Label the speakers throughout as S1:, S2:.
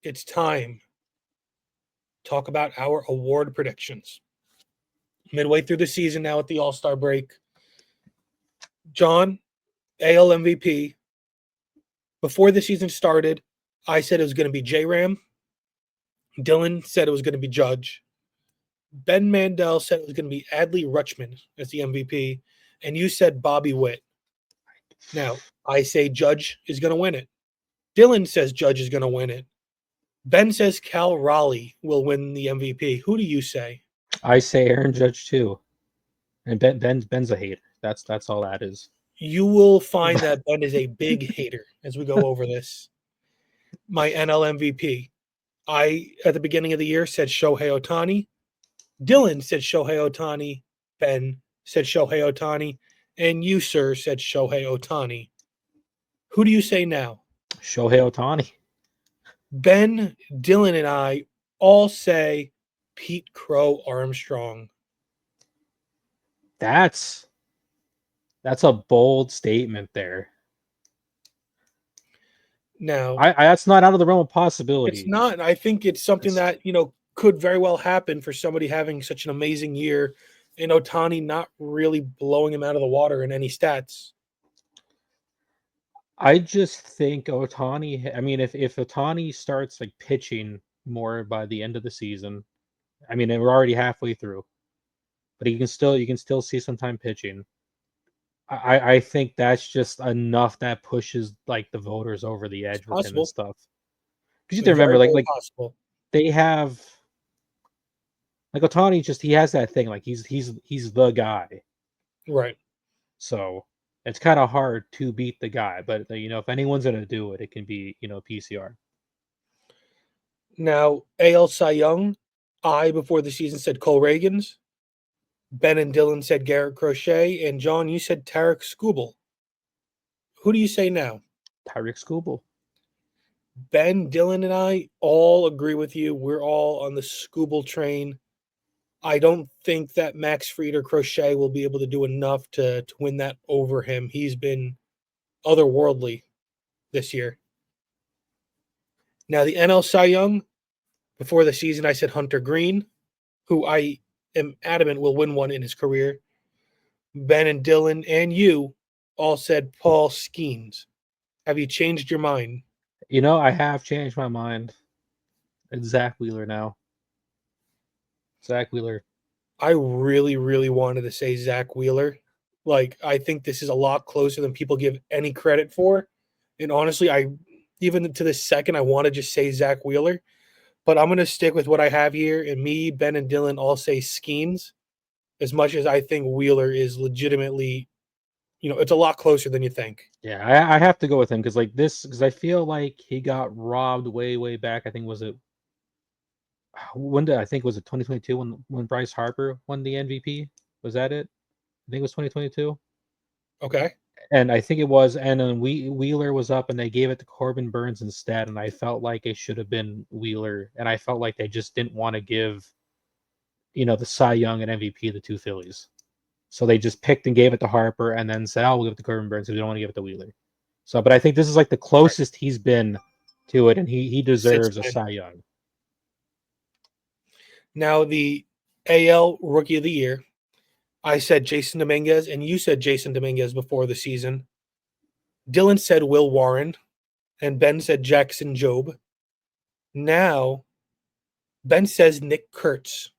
S1: it's time to talk about our award predictions. Midway through the season now at the All-Star break. John, AL MVP. Before the season started, I said it was going to be J-Ram. Dylan said it was going to be Judge. Ben Mandel said it was going to be Adley Rutschman as the MVP. And you said Bobby Witt. Now, I say Judge is going to win it. Dylan says Judge is going to win it. Ben says Cal Raleigh will win the MVP. Who do you say?
S2: I say Aaron Judge too. And Ben's a hater. That's all that is.
S1: You will find that Ben is a big hater as we go over this. My NL MVP. I, at the beginning of the year, said Shohei Ohtani. Dylan said Shohei Ohtani. Ben said Shohei Ohtani. And you, sir, said Shohei Ohtani. Who do you say now?
S2: Shohei Ohtani.
S1: Ben, Dylan, and I all say Pete Crow Armstrong.
S2: That's a bold statement there.
S1: Now,
S2: that's not out of the realm of possibility.
S1: It's not. I think it's something that, could very well happen for somebody having such an amazing year and Ohtani not really blowing him out of the water in any stats.
S2: I just think Ohtani, I mean, if Ohtani starts like pitching more by the end of the season, I mean, we're already halfway through, but you can still see some time pitching. I think that's just enough that pushes like the voters over the edge with him and stuff. Because you have to remember, like they have like Ohtani, just he has that thing, like he's the guy,
S1: right?
S2: So it's kind of hard to beat the guy, but if anyone's gonna do it, it can be PCR.
S1: Now AL Cy Young, I before the season said Cole Reagans. Ben and Dylan said Garrett Crochet, and John, you said Tarik Skubal. Who do you say now?
S2: Tarik Skubal.
S1: Ben, Dylan, and I all agree with you. We're all on the Skubal train. I don't think that Max Fried or Crochet will be able to do enough to win that over him. He's been otherworldly this year. Now, the NL Cy Young, before the season, I said Hunter Green, who I am adamant will win one in his career. Ben and Dylan and you all said Paul Skeens. Have you changed your mind?
S2: I have changed my mind. It's Zach Wheeler now. Zach Wheeler.
S1: I really, really wanted to say Zach Wheeler. Like, I think this is a lot closer than people give any credit for. And honestly, even to this second, I want to just say Zach Wheeler. But I'm going to stick with what I have here. And me, Ben, and Dylan all say Skeens. As much as I think Wheeler is legitimately, it's a lot closer than you think.
S2: Yeah, I have to go with him because I feel like he got robbed way, way back. I think was it 2022 when Bryce Harper won the MVP? Was that it? I think it was 2022.
S1: Okay.
S2: And I think it was, and then Wheeler was up, and they gave it to Corbin Burns instead. And I felt like it should have been Wheeler, and I felt like they just didn't want to give, the Cy Young and MVP the two Phillies, so they just picked and gave it to Harper, and then said, "Oh, we'll give it to Corbin Burns, because we don't want to give it to Wheeler." So, but I think this is like the closest he's been to it, and he deserves a Cy Young.
S1: Now the AL Rookie of the Year. I said Jason Dominguez, and you said Jason Dominguez before the season. Dylan said Will Warren, and Ben said Jackson Jobe. Now, Ben says Nick Kurtz.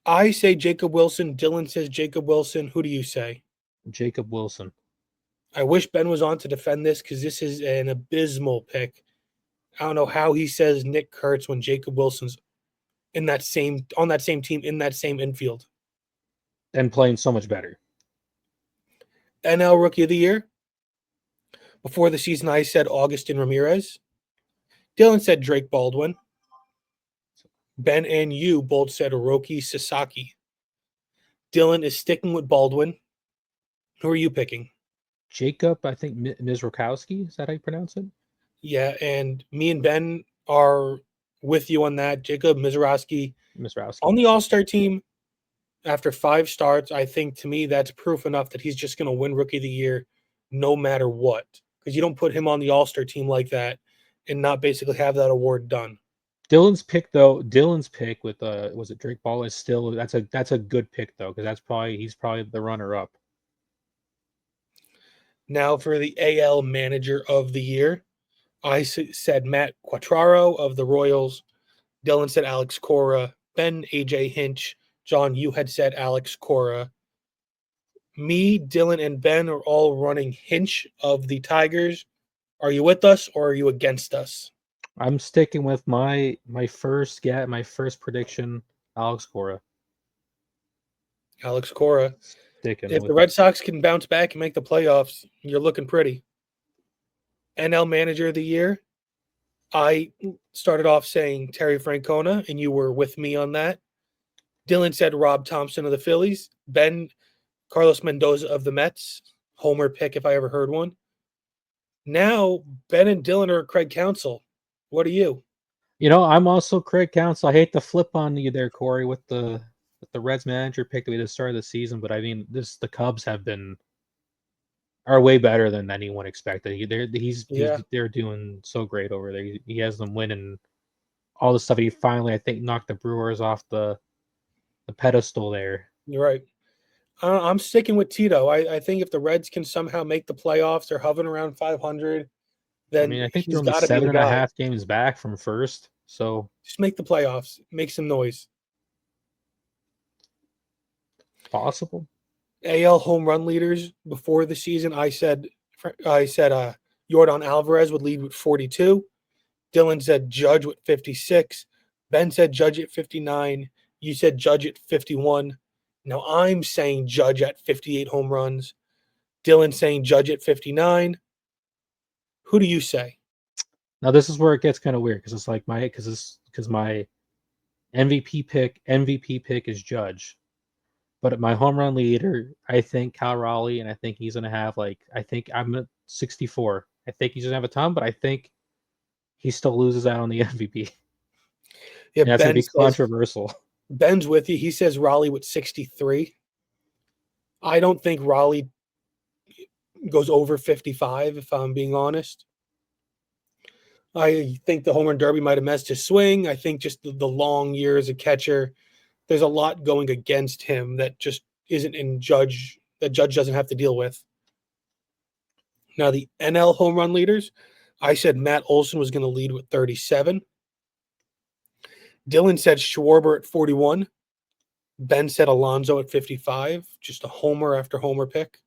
S1: I say Jacob Wilson. Dylan says Jacob Wilson. Who do you say?
S2: Jacob Wilson.
S1: I wish Ben was on to defend this because this is an abysmal pick. I don't know how he says Nick Kurtz when Jacob Wilson's on that same team, in that same infield.
S2: And playing so much better.
S1: NL Rookie of the Year. Before the season, I said Augustin Ramirez. Dylan said Drake Baldwin. Ben and you both said Hiroki Sasaki. Dylan is sticking with Baldwin. Who are you picking?
S2: Jacob, I think Mizrakowski. Is that how you pronounce it?
S1: Yeah, and me and Ben are with you on that. Jacob Mizrakowski. On the All-Star team, after 5 starts, I think to me that's proof enough that he's just going to win Rookie of the Year no matter what. Because you don't put him on the All-Star team like that and not basically have that award done.
S2: Dylan's pick with was it Drake Ball is still that's a good pick though, because he's probably the runner up.
S1: Now for the AL Manager of the Year, I said Matt Quatraro of the Royals. Dylan said Alex Cora. Ben, AJ Hinch. John, you had said Alex Cora. Me, Dylan, and Ben are all running Hinch of the Tigers. Are you with us or are you against us?
S2: I'm sticking with my first prediction, Alex Cora.
S1: Alex Cora.
S2: Sticking
S1: If
S2: with
S1: the Red Sox can bounce back and make the playoffs, you're looking pretty. NL Manager of the Year, I started off saying Terry Francona, and you were with me on that. Dylan said Rob Thompson of the Phillies. Ben, Carlos Mendoza of the Mets. Homer pick if I ever heard one. Now, Ben and Dylan are Craig Counsell. What are you?
S2: I'm also Craig Counsell. I hate to flip on you there, Corey, with the Reds manager pick that we did start of the season, but I mean, the Cubs are way better than anyone expected. They're doing so great over there. He has them winning all the stuff. He finally, I think, knocked the Brewers off the pedestal there.
S1: You're right. I'm sticking with Tito. I think if the Reds can somehow make the playoffs, they're hovering around 500,
S2: I
S1: then
S2: mean, I think they're
S1: he's
S2: only
S1: got to be
S2: seven
S1: the
S2: and a
S1: guy.
S2: half games back from first, so
S1: Just make the playoffs. Make some noise.
S2: possible.
S1: AL home run leaders before the season, I said Jordan Alvarez would lead with 42. Dylan said Judge with 56. Ben said Judge at 59. You said Judge at 51. Now I'm saying Judge at 58 home runs. Dylan saying Judge at 59. Who do you say?
S2: Now this is where it gets kind of weird because it's like my MVP pick is Judge. But my home run leader, I think Cal Raleigh, and I think he's gonna have I think I'm at 64. I think he's gonna have a ton, but I think he still loses out on the MVP.
S1: Yeah,
S2: And that's gonna be controversial.
S1: Ben's with you. He says Raleigh with 63. I don't think Raleigh goes over 55, if I'm being honest. I think the home run derby might have messed his swing. I think just the long year as a catcher, there's a lot going against him that just isn't in Judge, that Judge doesn't have to deal with. Now, the NL home run leaders, I said Matt Olson was going to lead with 37. Dylan said Schwarber at 41. Ben said Alonso at 55. Just a homer after homer pick.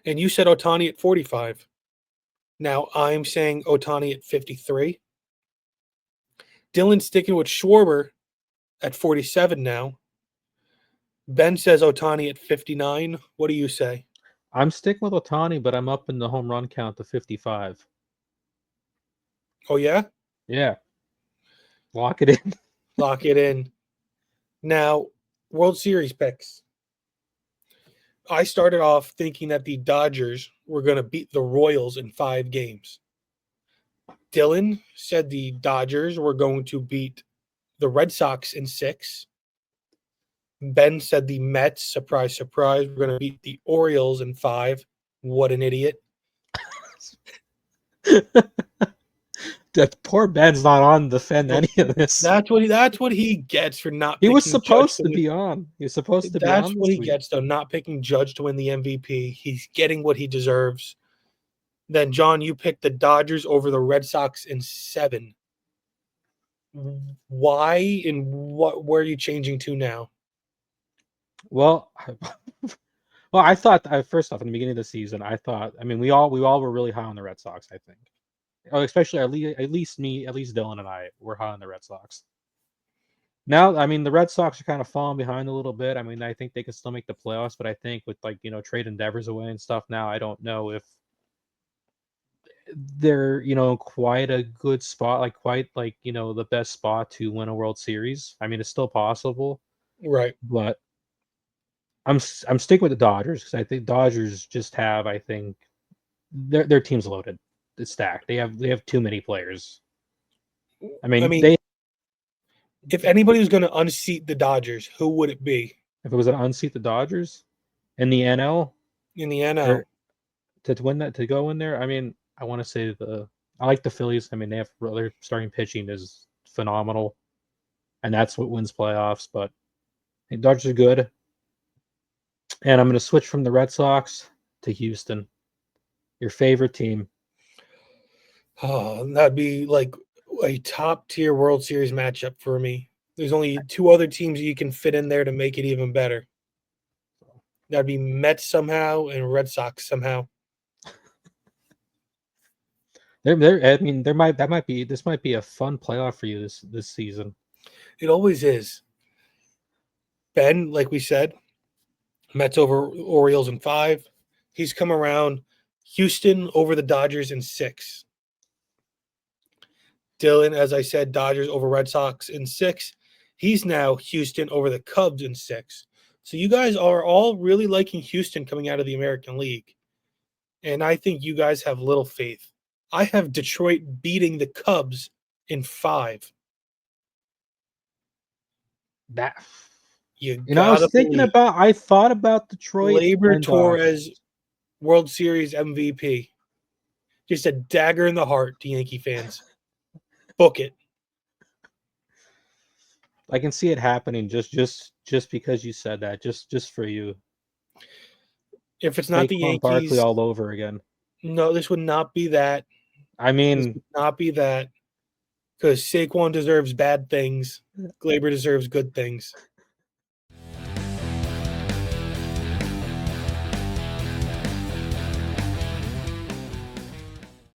S1: And you said Ohtani at 45. Now I'm saying Ohtani at 53. Dylan sticking with Schwarber at 47 now. Ben says Ohtani at 59. What do you say?
S2: I'm sticking with Ohtani, but I'm up in the home run count to 55.
S1: Oh, yeah?
S2: Yeah. Lock it in.
S1: Lock it in. Now, World Series picks. I started off thinking that the Dodgers were going to beat the Royals in 5 games. Dylan said the Dodgers were going to beat the Red Sox in 6. Ben said the Mets, surprise, surprise, were going to beat the Orioles in 5. What an idiot.
S2: That poor Ben's not on to defend any of this.
S1: That's what he gets for not
S2: He
S1: picking
S2: was supposed
S1: Judge
S2: to be on. He was supposed to be
S1: That's
S2: on
S1: what
S2: this
S1: he
S2: week.
S1: gets, though, not picking Judge to win the MVP. He's getting what he deserves. Then, John, you picked the Dodgers over the Red Sox in 7. Why and where are you changing to now?
S2: Well, I thought first off in the beginning of the season, I mean we all were really high on the Red Sox. I think, especially at least Dylan and I were high on the Red Sox. Now, I mean the Red Sox are kind of falling behind a little bit. I mean I think they can still make the playoffs, but I think with trade endeavors away and stuff now, I don't know if they're quite a good spot, the best spot to win a World Series. I mean it's still possible,
S1: Right.
S2: but I'm sticking with the Dodgers because I think Dodgers just have their team's loaded. It's stacked. They have too many players. I mean,
S1: if anybody was going to unseat the Dodgers, who would it be?
S2: If it was an unseat the Dodgers in the NL
S1: in the NL
S2: to win that to go in there, I mean, I want to say the I like the Phillies. I mean, they have their starting pitching is phenomenal, and that's what wins playoffs. But the Dodgers are good, and I'm going to switch from the Red Sox to Houston, your favorite team.
S1: Oh, that'd be like a top tier World Series matchup for me. There's only two other teams you can fit in there to make it even better. That'd be Mets somehow and Red Sox somehow.
S2: I mean, this might be a fun playoff for you this season.
S1: It always is. Ben, like we said, Mets over Orioles in 5. He's come around. Houston over the Dodgers in 6. Dylan, as I said, Dodgers over Red Sox in 6. He's now Houston over the Cubs in 6. So you guys are all really liking Houston coming out of the American League. And I think you guys have little faith. I have Detroit beating the Cubs in 5.
S2: That
S1: You
S2: I was
S1: gotta
S2: thinking
S1: believe.
S2: about. I thought about Detroit
S1: Gleyber
S2: and Dodgers.
S1: Torres, World Series MVP. Just a dagger in the heart to Yankee fans. Book it.
S2: I can see it happening just because you said that. Just for you.
S1: If it's not the
S2: Saquon Barkley
S1: Yankees,
S2: all over again.
S1: no, this would not be that.
S2: I
S1: This
S2: mean,
S1: would not be that. Because Saquon deserves bad things. Glaber deserves good things.